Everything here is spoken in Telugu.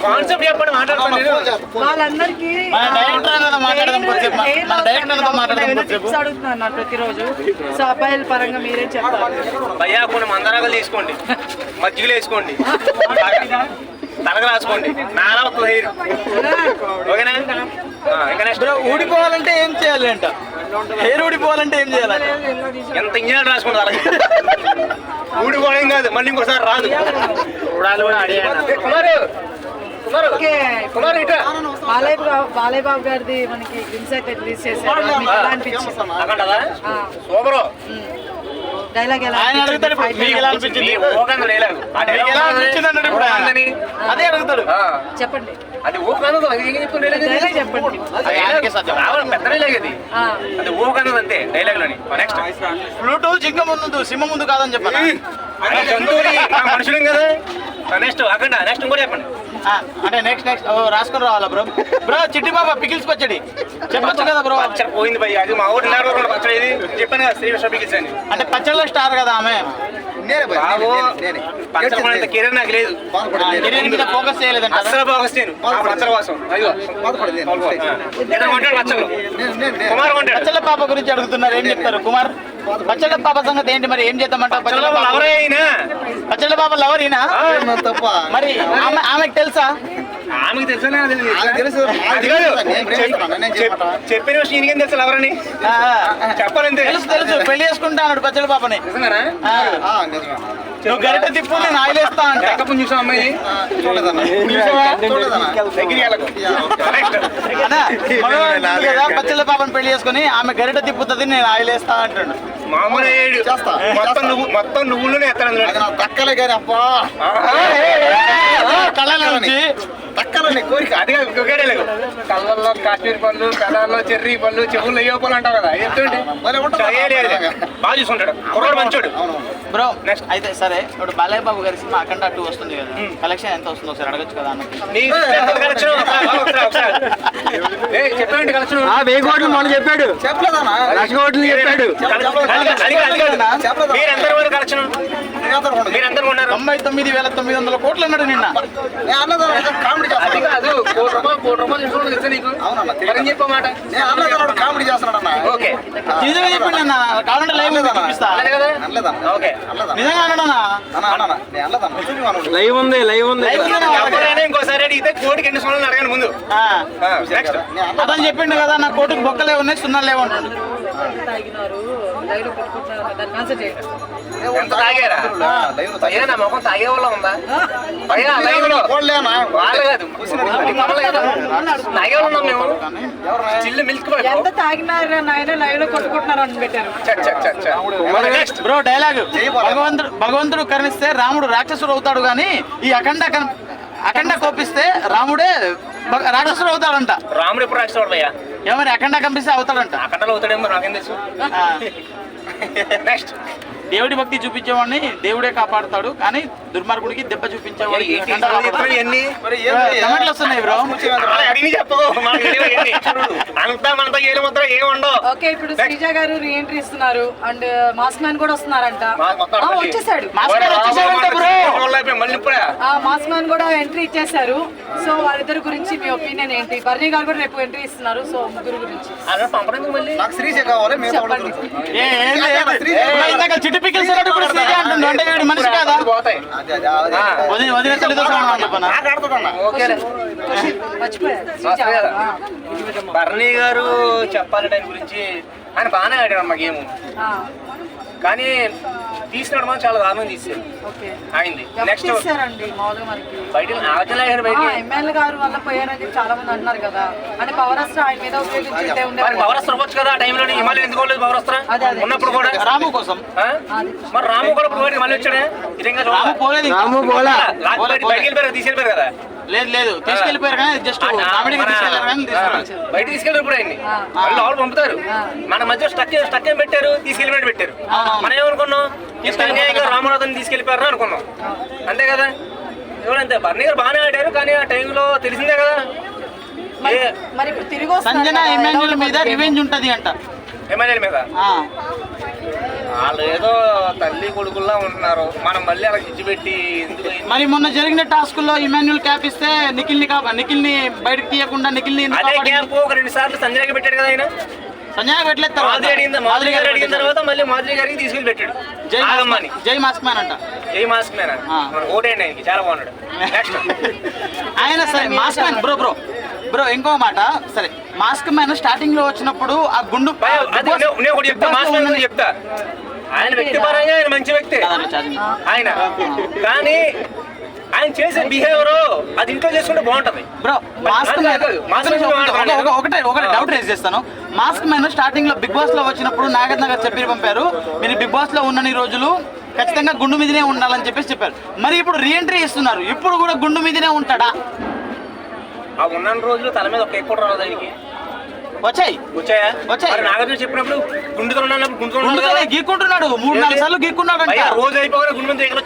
కాన్సెప్ట్ చెప్పండి వాళ్ళందరికీ అడుగుతున్నారు ప్రతిరోజు. సో అబ్బాయిల పరంగా మీరే చెప్పాలి. భయ్యా కొన్ని మందరాలు తీసుకోండి, మజ్జిగలు వేసుకోండి, తలగ రాసుకోండి, నానా హెయిర్. ఓకేనా? ఇంకా నెక్స్ట్ ఊడిపోవాలంటే ఏం చేయాలి అంట? హెయిర్ ఊడిపోవాలంటే ఏం చేయాలి? ఎంత ఇంజనీర్ రాసుకోండి అలాగే. ఊడిపోవడం కాదు, మళ్ళీ ఇంకోసారి రాదు. బాలయ్య బాబు గారిది మనకి గ్లిమ్స్ అయితే రిలీజ్ చేశారు. సూపర్ డైలాగ్ ఎలా అదే అడుగుతాడు. చెప్పండి. అది ఊకన్నది డైలాగ్ చెప్పండి. పెద్ద డైలాగ్ అది. అది ఊకన్నది అంతే డైలాగ్ లోని. నెక్స్ట్ ఫ్లూటు జింక ముందు సింహ ముందు కాదని చెప్పండి. మనుషులు కదా. నెక్స్ట్ అక్కడ నెక్స్ట్ ఇంకోటి చెప్పండి. అంటే నెక్స్ట్ రాసుకొని రావాలా బ్రో? బ్రో చిట్టి బాబా పికిల్స్ పచ్చడి చెప్పొచ్చు కదా బ్రో? పచ్చడి పోయింది భయ్య, అది మా ఊరి పచ్చడి. ఇది చెప్పాను కదా, శ్రీ విశ్వ పికిల్స్ అని. అంటే పచ్చడిలో స్టార్ కదా ఆమె. పచ్చడి కెరీర్ నాకు లేదు, కెరీర్ మీద ఫోకస్ చేయలేదంట. అసలు ఫోకస్ చేయను పచ్చడి కోసం. పచ్చళ్ళ పాప గురించి అడుగుతున్నారు, ఏం చెప్తారు కుమార్? పచ్చళ్ళ పాప సంగతి ఏంటి మరి? ఏం చేద్దామంట? పచ్చళ్ళ పాప లవర్ అయినా మరి ఆమెకు తెలుసా? ఆమెకు తెలుసా? చెప్పిన విషయం ఈయనకేం తెలుసు ఎవరని చెప్పాలంటే. తెలుసు పెళ్లి చేసుకుంటా అన్నాడు పచ్చళ్ళ పాపని. నువ్వు గరిట తిప్పు నేను ఆయిలేస్తా అంటే చూసాం అమ్మాయి. పచ్చళ్ళ పాపని పెళ్లి చేసుకుని ఆమె గరిట తిప్పుతుంది, నేను ఆయిలేస్తా అంటాడు. మామూలు మొత్తం నువ్వులోనే ఎత్తాను దక్కలే కానీ అబ్బా కళ్ళ నుంచి దక్కలని కోరిక. అది కళ్ళల్లో కాశ్మీర్ పళ్ళు, పెదాల్లో చెర్రీ పళ్ళు, చెవుల్లో ఏ పళ్ళు అంటావు కదా. ఎత్తుండి బాగా చూసుకుంటాడు, కుర్రాడు మంచోడు. బ్రో నెక్స్ట్ అయితే సరే, ఇప్పుడు బాలయ్య బాబు గారి సినిమా అఖండ 2 వస్తుంది కదా, కలెక్షన్ ఎంత వస్తుందో ఒకసారి అడగచ్చు కదా అన్నది. చెప్పండి కలెక్షన్ 1000 కోట్లు మొన్న చెప్పాడు, చెప్పలేదన్నా 1,00,000 కోట్లు చెప్పాడు. మీరెంత కలెక్షన్? 99,900 కోట్లు అన్నాడు నిన్న. అది కాదు, కోటి రూపాయలు తెలుసా నీకు? చెప్పమాట కామెడీ చేస్తున్నాడు అన్న. ఓకే నిజంగా చెప్పండి అన్న, కావాలంటే లైవ్ చూపిస్తా. నిజంగా అన్నాడన్నా, లైవ్ ఉంది ఇంకోసారి అడిగితే కోటికి ఎన్ని సున్నాలు అడగండి ముందు. అతను చెప్పిండు కదా, నా కోటికి బొక్కలే ఉన్నాయి, సున్నాలు లేవంటాడు. ఎంత తాగారా? నా మొఖం తాగే వాళ్ళ ఉందా? వాళ్ళు కాదు, తాగే ఉన్నాం మేము. చిల్లు మిల్క్ ఎంత తాగినారు నాయన, లైవ్ లో కొట్టుకుంటున్నారు అని పెట్టారు. బ్రో డైలాగ్, భగవంతుడు కరుణిస్తే రాముడు రాక్షసుడు అవుతాడు కానీ ఈ అఖండ కోపిస్తే రాముడే రాక్షసుడు అవుతాడంట. రాముడు ఎప్పుడు రాక్షసుడు భయ్యా? ఏమని అఖండ కంపిస్తే అవుతాడంట. అఖండలో అవుతాడేమో నాకేం తెలుసు. నెక్స్ట్ దేవుడి భక్తి చూపించేవాడిని దేవుడే కాపాడుతాడు, కానీ దుర్మార్గుడికి దెబ్బ చూపించేవాడు. కమెంట్లు వస్తున్నాయి బ్రో. ఓకే, ఇప్పుడు శ్రీజ గారు రీఎంట్రీ ఇస్తున్నారు అండ్ మాస్ మ్యాన్ కూడా వస్తున్నారంట. వచ్చేసాడు మాస్ మ్యాన్ కూడా ఎంట్రీ ఇచ్చేసారు. సో వాళ్ళిద్దరి గురించి మీ ఒపీనియన్ ఏంటి? బర్నీ గారు కూడా రేపు ఎంట్రీ ఇస్తున్నారు. సో ముగ్గురు గురించి మనిషి కాదా? బర్నీ గారు చెప్పాలి టైం గురించి. ఆయన బాగానే ఆడాడు అమ్మ గేమ్, కానీ తీసినాడు మనం చాలా దారుణంగా తీసారు అయింది. నెక్స్ట్ బయట ఆలోచన ఎమ్మెల్యే గారు వల్ల పోయారని చాలా మంది అంటున్నారు కదా, అంటే పవరస్త్ర ఆయన మీద ఉపయోగించుంటే పవరస్త్ర వచ్చు కదా. ఆ టైంలో హిమాలయం ఎందుకు పవరస్త్ర ఉన్నప్పుడు కూడా రాము కోసం. మరి రాము కూడా ఇప్పుడు మళ్ళీ వచ్చాడే బయటికి వెళ్ళిపోయారు, తీసుకెళ్ళిపోయారు కదా. లేదు తీసుకెళ్ళిపోయారు కానీ జస్ట్ బయట తీసుకెళ్ళారు ఇప్పుడు ఆయన్ని. వాళ్ళు లోపల పంపుతారు, మన మధ్య స్టక్ ఏం పెట్టారు, తీసుకెళ్ళిపోయినట్టు పెట్టారు. మనం ఏమనుకున్నాం, రామనాథన్ తీసుకెళ్ళిపోయారు అనుకున్నాం, అంతే కదా. ఎవరంతే బర్నీ గారు బాగానే ఆడారు, కానీ ఆ టైంలో తెలిసిందే కదా. సంజన ఎమ్మెల్యేల మీద రివెంజ్ ఉంటది అంట. ఎమ్మెల్యేల మీద వాళ్ళు ఏదో తల్లి కొడుకుల్లా ఉంటున్నారు, మనం మళ్ళీ అలా ఇచ్చి పెట్టి ఎందుకు మరి మొన్న జరిగిన టాస్కుల్లో ఇమాన్యుల్ క్యాప్ ఇస్తే నిఖిల్ని బయటకు తీయకుండా నిఖిల్ని ఎందుకు అదే కాపాడింది? క్యాంప్ ఒక 2 సార్లు సంజయ్కి పెట్టాడు కదా ఆయన. సంజయ్ పెట్టలేదు తర్వాత. మాధురి గారు అడిగిన తర్వాత మళ్ళీ మాధురి గారికి తీసుకెళ్ళి పెట్టాడు ఆగమ్మని. జై మాస్క్ మ్యాన్ అంట. జై మాస్క్ మ్యాన్ ఓటేయండి ఆయనకి, చాలా బాగున్నాడు. నెక్స్ట్ ఆయన సరే మాస్క్ మ్యాన్ బ్రో ఇంకో మాట, సరే మాస్క్ మ్యాన్ స్టార్టింగ్ లో వచ్చినప్పుడు ఆ గుండు నేను ఒకటి చెప్తా, మాస్క్ మ్యాన్ గురించి చెప్తా. ఆయన వ్యక్తిపరంగా ఆయన మంచి వ్యక్తి ఆయన, కానీ ఆయన చేసే బిహేవియర్ అది ఇంట్లో చేసుకుంటే బాగుంటది. బ్రో మాస్క్ మ్యాన్ ఒకటే డౌట్ రేజ్ చేస్తాను. మాస్క్ మ్యాన్ స్టార్టింగ్ లో బిగ్ బాస్ లో వచ్చినప్పుడు నాగార్జున గారు చెప్పి పంపారు, మీరు బిగ్ బాస్ లో ఉన్నన్ని రోజులు ఖచ్చితంగా గుండు మీదనే ఉండాలని చెప్పారు. మరి ఇప్పుడు రీఎంట్రీ ఇస్తున్నారు, ఇప్పుడు కూడా గుండు మీదనే ఉంటాడా? ఆ ఉన్న రోజులు తల మీద ఒక ఎక్కువ రాదు ఆయనకి. వచ్చాయా? మరి నాగార్జున చెప్పినప్పుడు గుండుతో ఉన్నప్పుడు గీక్కుంటున్నాడు, 3-4 సార్లు గీక్కున్నాడు. రోజు అయిపోయి గుండు మీద